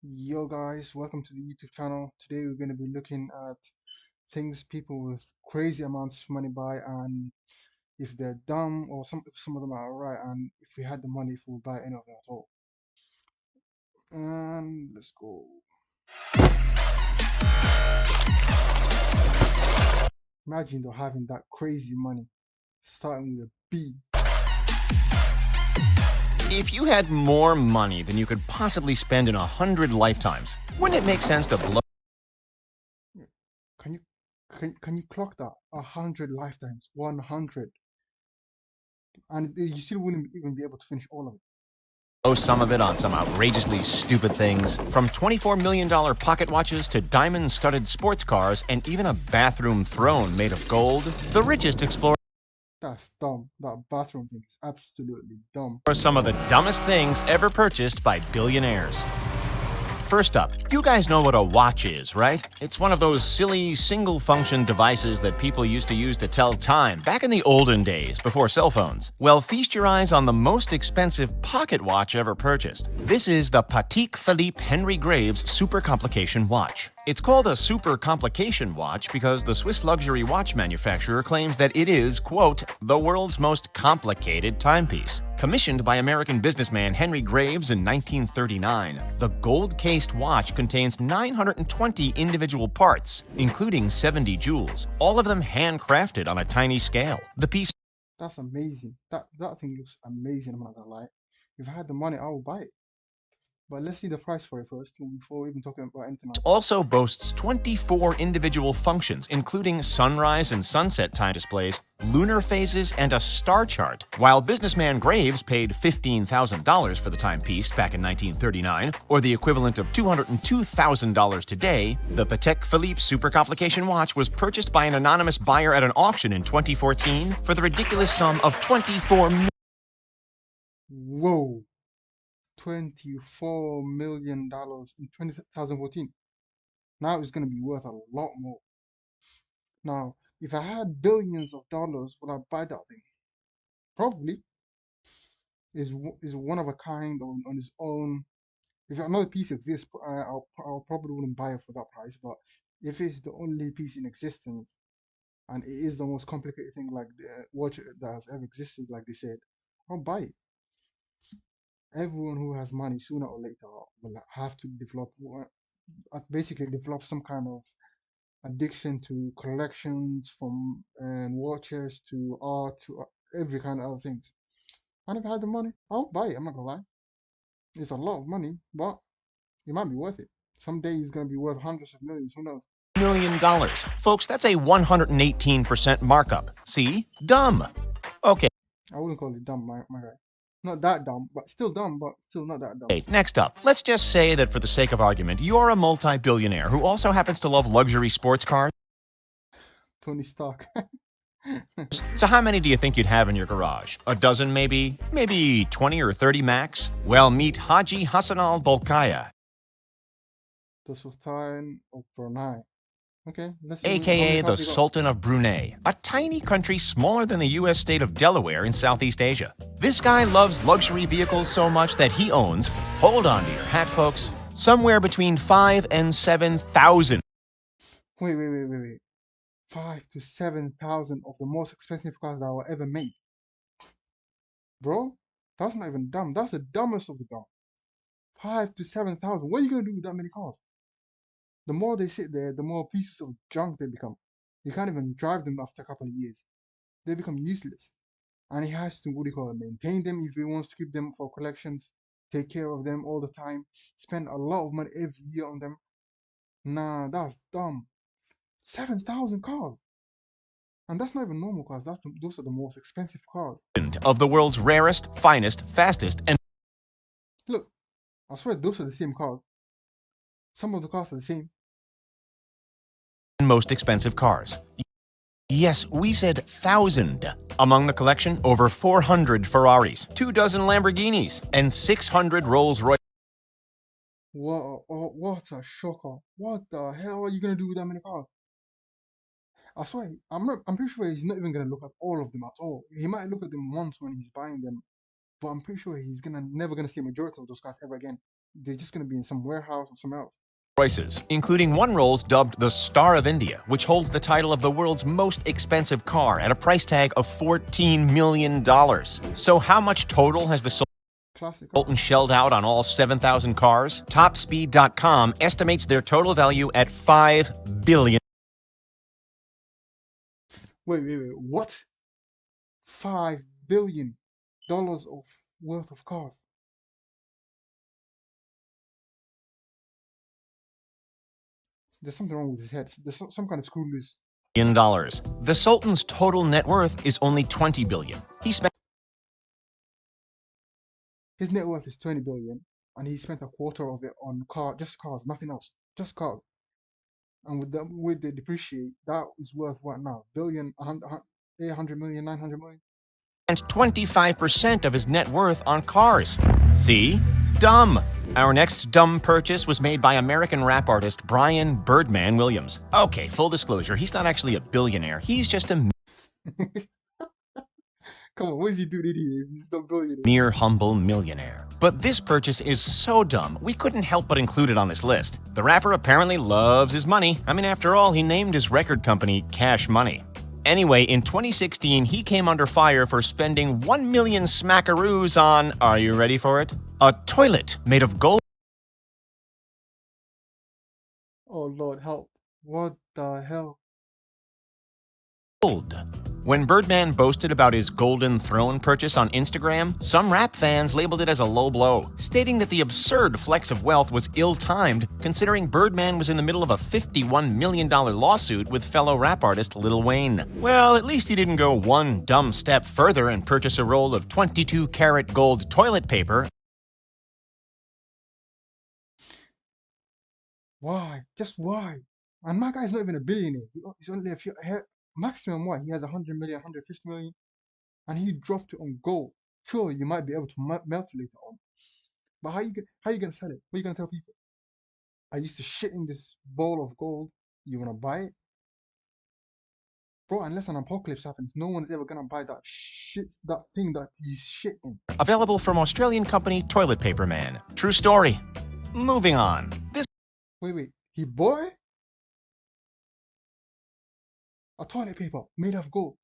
Yo guys, welcome to the YouTube channel. Today we're going to be looking at things people with crazy amounts of money buy and if they're dumb or some of them are right and if we had the money if we would buy any of them at all. And let's go. Imagine though having that crazy money starting with a B. If you had more money than you could possibly spend in 100 lifetimes, wouldn't it make sense to blow Can you can you clock that? 100 lifetimes, 100, and you still wouldn't even be able to finish all of it. some of it on some outrageously stupid things? From $24 million pocket watches to diamond-studded sports cars and even a bathroom throne made of gold, the richest explore That's dumb. That bathroom thing is absolutely dumb. some of the dumbest things ever purchased by billionaires. First up, you guys know what a watch is, right? It's one of those silly, single-function devices that people used to use to tell time back in the olden days, before cell phones. Well, feast your eyes on the most expensive pocket watch ever purchased. This is the Patek Philippe Henry Graves Super Complication Watch. It's called a super complication watch because the Swiss luxury watch manufacturer claims that it is, quote, the world's most complicated timepiece. Commissioned by American businessman Henry Graves in 1939, the gold-cased watch contains 920 individual parts, including 70 jewels, all of them handcrafted on a tiny scale. The piece That's amazing. That thing looks amazing, I'm not gonna lie. If I had the money, I would buy it. But let's see the price for it first before even talking about anything else. also boasts 24 individual functions, including sunrise and sunset time displays, lunar phases, and a star chart. While businessman Graves paid $15,000 for the timepiece back in 1939, or the equivalent of $202,000 today, the Patek Philippe Super Complication Watch was purchased by an anonymous buyer at an auction in 2014 for the ridiculous sum of $24 million. Whoa. $24 million in 2014. Now it's going to be worth a lot more. Now, if I had billions of dollars, would I buy that thing? Probably. Is one of a kind on its own. If another piece exists, I probably wouldn't buy it for that price. But if it's the only piece in existence and it is the most complicated thing like the watch that has ever existed, like they said, I'll buy it. Everyone who has money sooner or later will have to basically develop some kind of addiction to collections from and watches to art to every kind of other things. And if I had the money, I'll buy it. I'm not gonna lie. It's a lot of money, but it might be worth it. Someday it's gonna be worth hundreds of millions. Who knows? $1 million. Folks, that's a 118% markup. See? Dumb. Okay. I wouldn't call it dumb, my guy. Not that dumb, but still not that dumb. Next up, let's just say that for the sake of argument, you're a multi-billionaire who also happens to love luxury sports cars. Tony Stark. So how many do you think you'd have in your garage? A dozen maybe? Maybe 20 or 30 max? Well, meet Haji Hassan al-Bolkiah, The Sultan of Brunei. Okay, let's see how aka many the cars he got. Sultan of Brunei, a tiny country smaller than the US state of Delaware in Southeast Asia. This guy loves luxury vehicles so much that he owns, hold on to your hat folks, somewhere between 5 and 7,000. Wait. 5 to 7,000 of the most expensive cars that were ever made. Bro, that's not even dumb. That's the dumbest of the dumb. 5 to 7,000. What are you gonna do with that many cars? The more they sit there, the more pieces of junk they become. You can't even drive them after a couple of years. They become useless. And he has to, what do you call it, maintain them if he wants to keep them for collections, take care of them all the time, spend a lot of money every year on them. Nah, that's dumb. 7,000 cars. And that's not even normal cars. Those are the most expensive cars. Of the world's rarest, finest, fastest, and Look, I swear those are the same cars. Some of the cars are the same. most expensive cars. Yes, we said 1,000. Among the collection, over 400 Ferraris, 24 Lamborghinis, and 600 Rolls-Royces. What a shocker. What the hell are you gonna do with that many cars? I swear, I'm pretty sure he's not even gonna look at all of them at all. He might look at them once when he's buying them, but I'm pretty sure he's never gonna see a majority of those cars ever again. They're just gonna be in some warehouse or somewhere else. choices, including one Rolls dubbed the Star of India, which holds the title of the world's most expensive car at a price tag of $14 million. So how much total has the Classic. Sultan shelled out on all 7,000 cars? Topspeed.com estimates their total value at $5 billion. Wait. What? $5 billion of worth of cars. There's something wrong with his head. There's some kind of screw loose. The Sultan's total net worth is only $20 billion. He spent His net worth is 20 billion, and he spent a quarter of it on just cars, nothing else, just cars. And with the depreciate, that is worth what now? Billion, 800 million, 900 million. 25% of his net worth on cars. See? Dumb. Our next dumb purchase was made by American rap artist Brian Birdman Williams. Okay, full disclosure, he's not actually a billionaire. He's just a Come on, what is he doing here? He's a billionaire. mere humble millionaire. But this purchase is so dumb, we couldn't help but include it on this list. The rapper apparently loves his money. I mean, after all, he named his record company Cash Money. Anyway, in 2016, he came under fire for spending 1 million smackaroos on, are you ready for it? A toilet made of gold. Oh Lord, help. What the hell? When Birdman boasted about his Golden Throne purchase on Instagram, some rap fans labeled it as a low blow, stating that the absurd flex of wealth was ill-timed, considering Birdman was in the middle of a $51 million lawsuit with fellow rap artist Lil Wayne. Well, at least he didn't go one dumb step further and purchase a roll of 22-karat gold toilet paper. Why? Just why? And my guy's not even a billionaire. He's only a few. Maximum what? He has 100 million, 150 million, and he dropped it on gold. Sure, you might be able to melt it later on, but how you gonna sell it? What are you gonna tell people? I used to shit in this bowl of gold. You wanna buy it, bro? Unless an apocalypse happens, no one's ever gonna buy that shit, that thing that he's shitting. Available from Australian company Toilet Paper Man. True story. Moving on. Wait. He bought it? A toilet paper made of gold.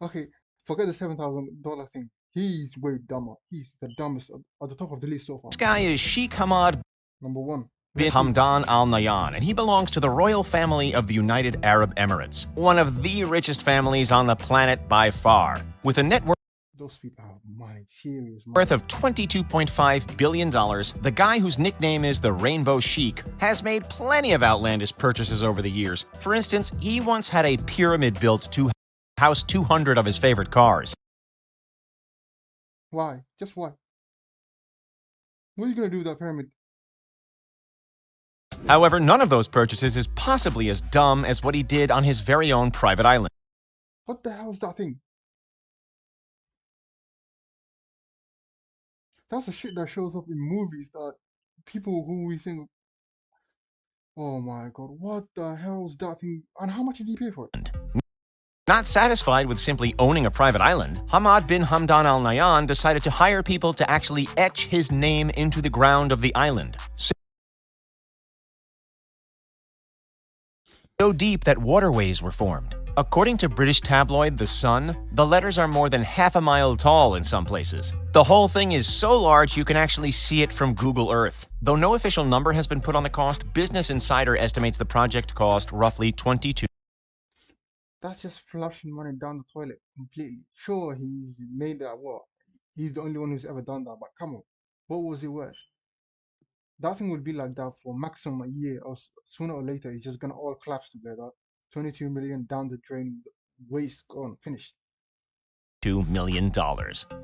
Okay, forget the $7,000 thing. He's way dumber. He's the dumbest at the top of the list so far. This guy is Sheikh Hamad Number one. bin Hamdan Al Nahyan, and he belongs to the royal family of the United Arab Emirates, one of the richest families on the planet by far, with a net worth Those people have money, serious money. worth of $22.5 billion, the guy whose nickname is the Rainbow Sheik has made plenty of outlandish purchases over the years. For instance, he once had a pyramid built to house 200 of his favorite cars. Why? Just why? What are you gonna do with that pyramid? However, none of those purchases is possibly as dumb as what he did on his very own private island. What the hell is that thing? That's the shit that shows up in movies that people who we think, oh my god, what the hell is that thing? And how much did he pay for it? Not satisfied with simply owning a private island, Hamad bin Hamdan Al Nahyan decided to hire people to actually etch his name into the ground of the island. So deep that waterways were formed. According to British tabloid The Sun, the letters are more than half a mile tall in some places. The whole thing is so large you can actually see it from Google Earth. Though no official number has been put on the cost, Business Insider estimates the project cost roughly $22. That's just flushing money down the toilet completely. Sure, he's made that what? He's the only one who's ever done that, but come on, what was it worth? That thing would be like that for maximum a year, or sooner or later, it's just gonna all collapse together. 22 million down the drain, waste gone, finished. $2 million.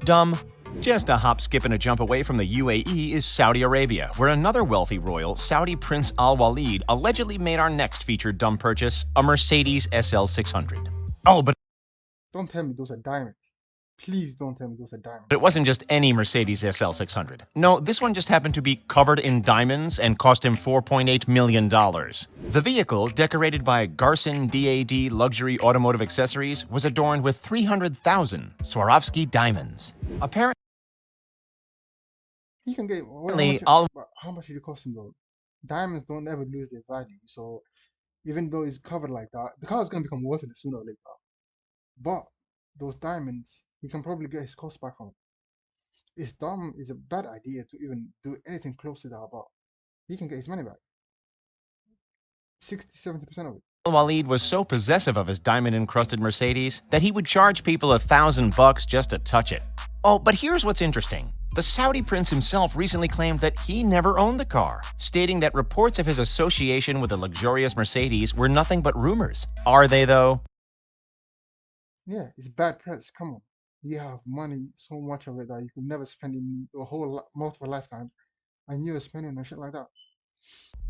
Dumb. Just a hop, skip, and a jump away from the UAE is Saudi Arabia, where another wealthy royal, Saudi Prince Al Walid, allegedly made our next featured dumb purchase, a Mercedes SL 600. Oh, but Don't tell me those are diamonds. Please don't tell me those are diamonds. it wasn't just any Mercedes SL 600. No, this one just happened to be covered in diamonds and cost him $4.8 million. The vehicle, decorated by Garson DAD Luxury Automotive Accessories, was adorned with 300,000 Swarovski diamonds. Apparently, He can get wait, Apparently, all how much did it cost him though? Diamonds don't ever lose their value, so even though it's covered like that, the car is gonna become worthless sooner or later. But those diamonds, he can probably get his cost back from it. It's dumb. It's a bad idea to even do anything close to that. But he can get his money back, 60, 70% of it. Walid was so possessive of his diamond-encrusted Mercedes that he would charge people $1,000 just to touch it. Oh, but here's what's interesting. The Saudi prince himself recently claimed that he never owned the car, stating that reports of his association with the luxurious Mercedes were nothing but rumors. Are they, though? Yeah, it's bad press. Come on, you have money, so much of it that you could never spend in a multiple lifetimes, and you're spending on shit like that.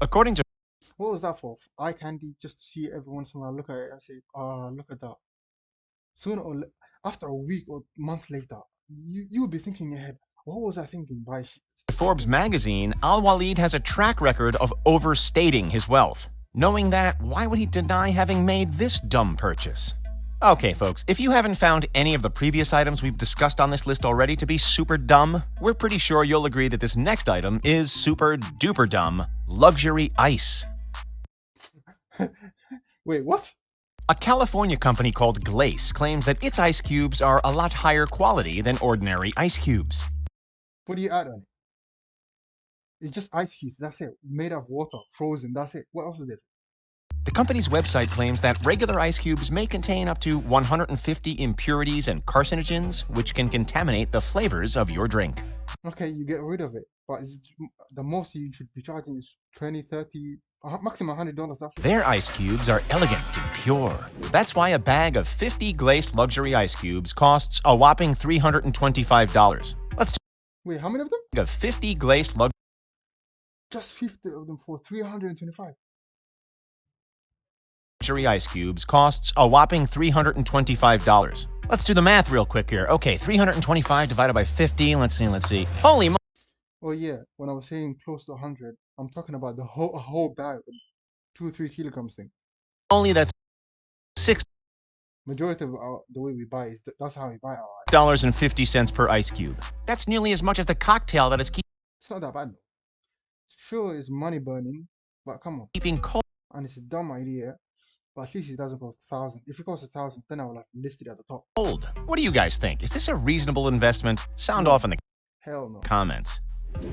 According to What was that for? Eye candy, just to see every once in a while, look at it and say, look at that. Sooner or after a week or month later, you would be thinking in your head, what was I thinking by Forbes magazine, Al-Walid has a track record of overstating his wealth. Knowing that, why would he deny having made this dumb purchase? Okay, folks, if you haven't found any of the previous items we've discussed on this list already to be super dumb, we're pretty sure you'll agree that this next item is super duper dumb: luxury ice. Wait, what? A California company called Glace claims that its ice cubes are a lot higher quality than ordinary ice cubes. What do you add on it? It's just ice cubes, that's it. Made of water, frozen, that's it. What else is there? The company's website claims that regular ice cubes may contain up to 150 impurities and carcinogens, which can contaminate the flavors of your drink. Okay, you get rid of it, but the most you should be charging is 20, 30, maximum $100, that's it. Their ice cubes are elegant and pure. That's why a bag of 50 Glace luxury ice cubes costs a whopping $325. Wait, how many of them? Of 50 Glace luxury Just 50 of them for $325. ice cubes costs a whopping $325. Let's do the math real quick here. Okay, 325 divided by 50. Let's see. Holy Oh yeah, when I was saying close to 100, I'm talking about the whole bag, 2 or 3 kilograms thing. moly, that's $6 Majority of the way we buy is that's how we buy our ice. dollars and 50 cents per ice cube. That's nearly as much as the cocktail that is It's not that bad though. Sure, it's money burning, but come on. keeping cold. And it's a dumb idea, but at least it doesn't cost 1,000. If it costs 1,000, then I would have listed at the top. What do you guys think? Is this a reasonable investment? Sound off in the Hell no. comments.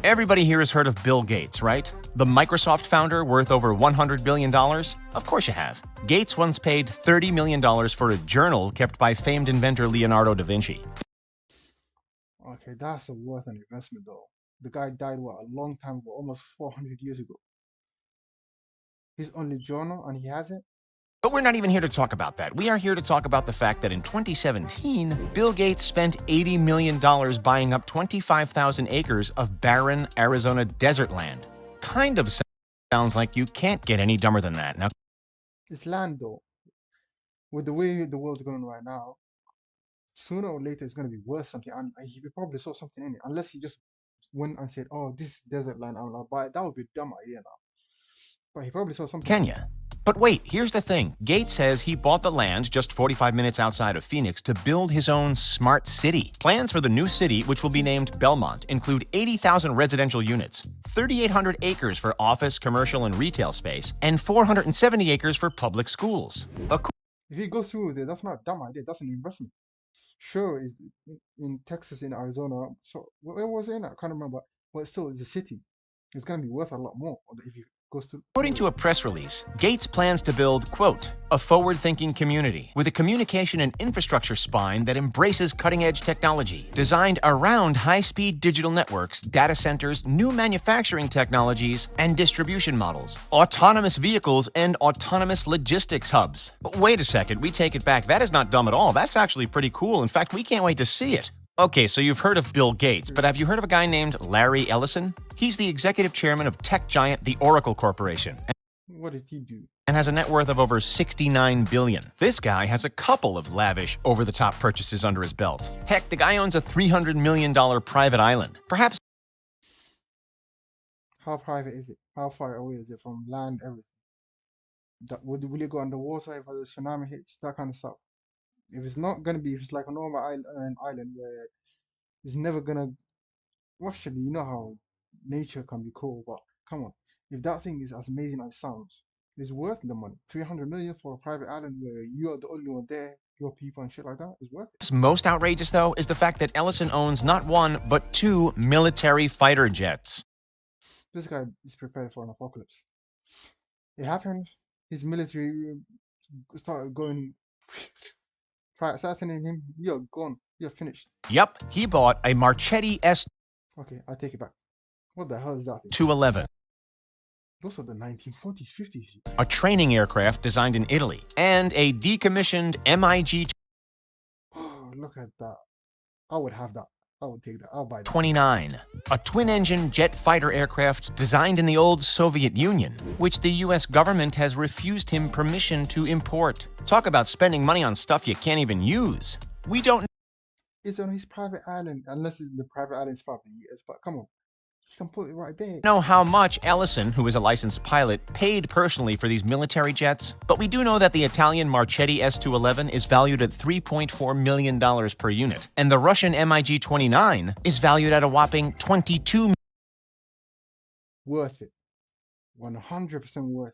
Everybody here has heard of Bill Gates, right? The Microsoft founder worth over $100 billion? Of course you have. Gates once paid $30 million for a journal kept by famed inventor Leonardo da Vinci. Okay, that's worth an investment though. The guy died, what, a long time ago, almost 400 years ago. His only journal, and he has it? But we're not even here to talk about that. We are here to talk about the fact that in 2017, Bill Gates spent $80 million buying up 25,000 acres of barren Arizona desert land. Kind of sounds like you can't get any dumber than that. Now, It's land though. With the way the world's going right now, sooner or later it's going to be worth something. And he probably saw something in it. Unless he just went and said, oh, this is desert land, I'll buy it. That would be a dumb idea now. But he probably saw something. Kenya. But wait, here's the thing. Gates says he bought the land just 45 minutes outside of Phoenix to build his own smart city. Plans for the new city, which will be named Belmont, include 80,000 residential units, 3,800 acres for office, commercial, and retail space, and 470 acres for public schools. If he goes through with it, that's not a dumb idea. That's an investment. Sure, it's in Texas, in Arizona. So where was it? I can't remember. But still, it's a city. It's going to be worth a lot more if he goes to. According to a press release, Gates plans to build, quote, a forward-thinking community with a communication and infrastructure spine that embraces cutting-edge technology, designed around high-speed digital networks, data centers, new manufacturing technologies, and distribution models, autonomous vehicles, and autonomous logistics hubs. But wait a second, we take it back. That is not dumb at all. That's actually pretty cool. In fact, we can't wait to see it. Okay, so you've heard of Bill Gates, but have you heard of a guy named Larry Ellison? He's the executive chairman of tech giant the Oracle Corporation. What did he do? And has a net worth of over $69 billion. This guy has a couple of lavish, over-the-top purchases under his belt. Heck, the guy owns a $300 million private island. Perhaps. How private is it? How far away is it from land, everything? Will it go underwater if a tsunami hits? That kind of stuff. If it's not going to be, if it's like a normal island where it's never going to Actually, you know how nature can be cool, but come on, if that thing is as amazing as it sounds, it's worth the money. 300 million for a private island where you are the only one there, your people and shit like that is worth it. Most outrageous, though, is the fact that Ellison owns not one, but two military fighter jets. This guy is prepared for an apocalypse. It happens. His military started going, try assassinating him. You're gone. You're finished. Yep, he bought a Marchetti Okay, I take it back. What the hell is that thing? S-211, Those are the 1940s, 50s. a training aircraft designed in Italy, and a decommissioned MiG Oh, look at that. I would have that. I would take that. I'll buy that. 29, a twin-engine jet fighter aircraft designed in the old Soviet Union, which the US government has refused him permission to import. Talk about spending money on stuff you can't even use. We don't It's on his private island, unless the private island is part of the US, but come on. You can put it right there. know how much Ellison, who is a licensed pilot, paid personally for these military jets, but we do know that the Italian Marchetti S-211 is valued at $3.4 million per unit, and the Russian MiG-29 is valued at a whopping $22 million. Worth it. 100% worth it.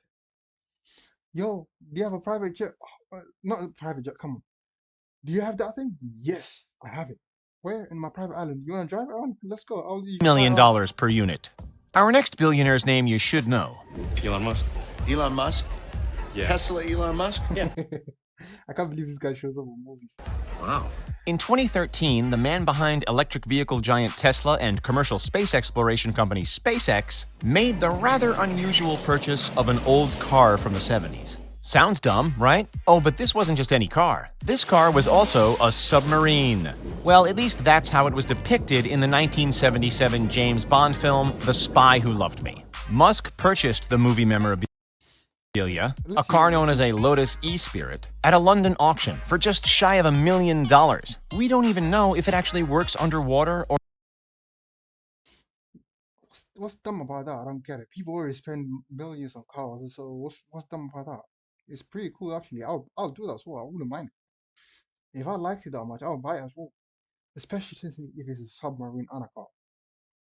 Yo, do you have a private jet? Not a private jet, come on. Do you have that thing? Yes, I have it. Where? In my private island. You want to drive around? Let's go. I'll leave Million dollars per unit. Our next billionaire's name you should know. Elon Musk. Elon Musk? Yeah. Tesla Elon Musk? Yeah. I can't believe this guy shows up in movies. Wow. In 2013, the man behind electric vehicle giant Tesla and commercial space exploration company SpaceX made the rather unusual purchase of an old car from the 70s. Sounds dumb, right? Oh, but this wasn't just any car. This car was also a submarine. Well, at least that's how it was depicted in the 1977 James Bond film, The Spy Who Loved Me. Musk purchased the movie memorabilia, a car known as a Lotus E-Spirit, at a London auction for just shy of $1 million. We don't even know if it actually works underwater or What's dumb about that? I don't get it. People already spend millions on cars, so what's dumb about that? It's pretty cool actually. I'll do that as well. I wouldn't mind. If I liked it that much, I'll buy it as well. Especially since if it's a submarine and a car.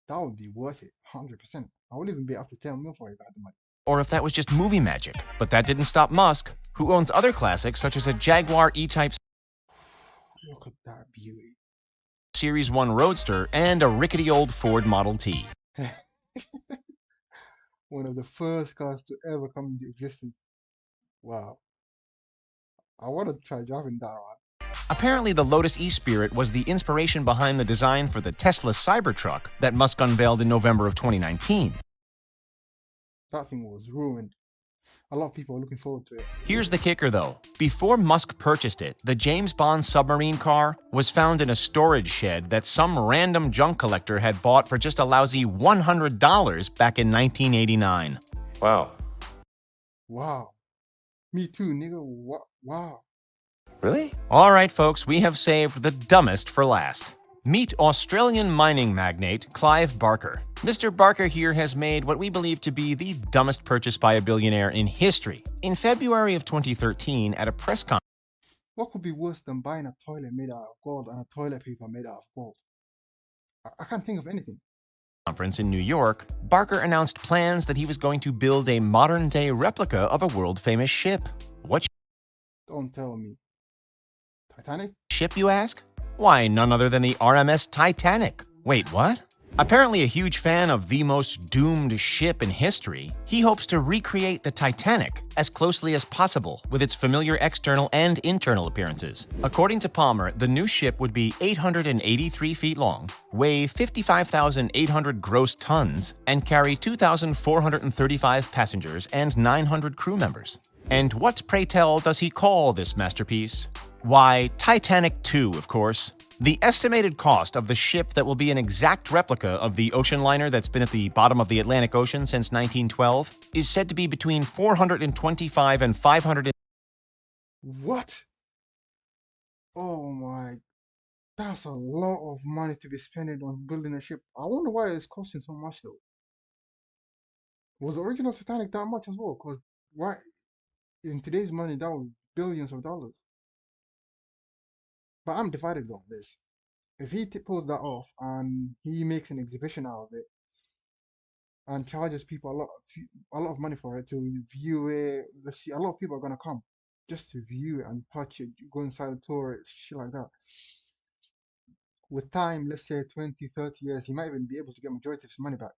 That would be worth it, 100%. I would even be up to 10 mil for it if I had the money. if that was just movie magic. But that didn't stop Musk, who owns other classics such as a Jaguar E-Type Look at that beauty. Series 1 Roadster and a rickety old Ford Model T. One of the first cars to ever come into existence. Wow. I want to try driving that one. Apparently, the Lotus E-Spirit was the inspiration behind the design for the Tesla Cybertruck that Musk unveiled in November of 2019. That thing was ruined. A lot of people are looking forward to it. Here's the kicker, though. Before Musk purchased it, the James Bond submarine car was found in a storage shed that some random junk collector had bought for just a lousy $100 back in 1989. Wow. Wow. Me too, nigga. Wow. Really? All right, folks, we have saved the dumbest for last. Meet Australian mining magnate Clive Barker. Mr. Barker here has made what we believe to be the dumbest purchase by a billionaire in history. In February of 2013, at a press What could be worse than buying a toilet made out of gold and a toilet paper made out of gold? I can't think of anything. conference in New York, Barker announced plans that he was going to build a modern-day replica of a world-famous ship. What Don't tell me. Titanic? ship, you ask? Why, none other than the RMS Titanic. Wait, what? Apparently a huge fan of the most doomed ship in history, he hopes to recreate the Titanic as closely as possible with its familiar external and internal appearances. According to Palmer, the new ship would be 883 feet long, weigh 55,800 gross tons, and carry 2,435 passengers and 900 crew members. And what, pray tell, does he call this masterpiece? Why, Titanic 2, of course. The estimated cost of the ship that will be an exact replica of the ocean liner that's been at the bottom of the Atlantic Ocean since 1912 is said to be between $425 and $500. What? Oh my. That's a lot of money to be spending on building a ship. I wonder why it's costing so much though. Was the original Titanic that much as well? Because why in today's money that was billions of dollars. But I'm divided on this. If he pulls that off and he makes an exhibition out of it and charges people a lot of money for it to view it, let's see, a lot of people are gonna come just to view it and touch it, go inside the tour, shit like that. With time, let's say 20, 30 years, he might even be able to get majority of his money back.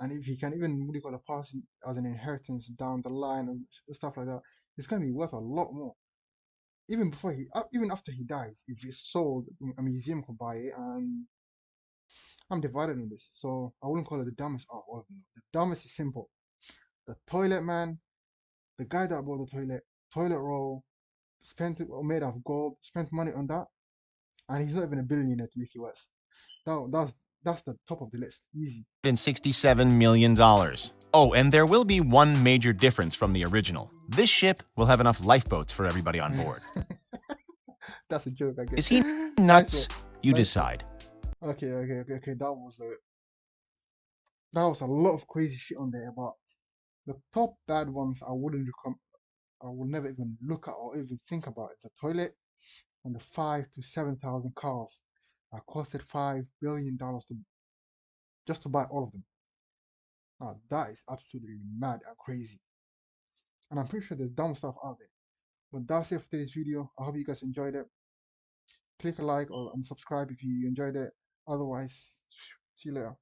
And if he can even really call a pass as an inheritance down the line and stuff like that, it's gonna be worth a lot more. Even before even after he dies, if it's sold, a museum could buy it. And I'm divided on this, so I wouldn't call it the dumbest out of all of them. The dumbest is simple: the toilet man, the guy that bought the toilet roll, spent it made of gold, spent money on that, and he's not even a billionaire to make it worse. That's the top of the list, easy. $67 million. Oh, and there will be one major difference from the original. This ship will have enough lifeboats for everybody on board. That's a joke, I guess. Is he Nice nuts? one. You Nice one. decide. Okay. That was a lot of crazy shit on there, but the top bad ones I will never even look at or even think about. It's the toilet and the 5 to 7,000 cars that costed $5 billion just to buy all of them. Now that is absolutely mad and crazy. And I'm pretty sure there's dumb stuff out there. But that's it for today's video. I hope you guys enjoyed it. Click a like or subscribe if you enjoyed it. Otherwise, see you later.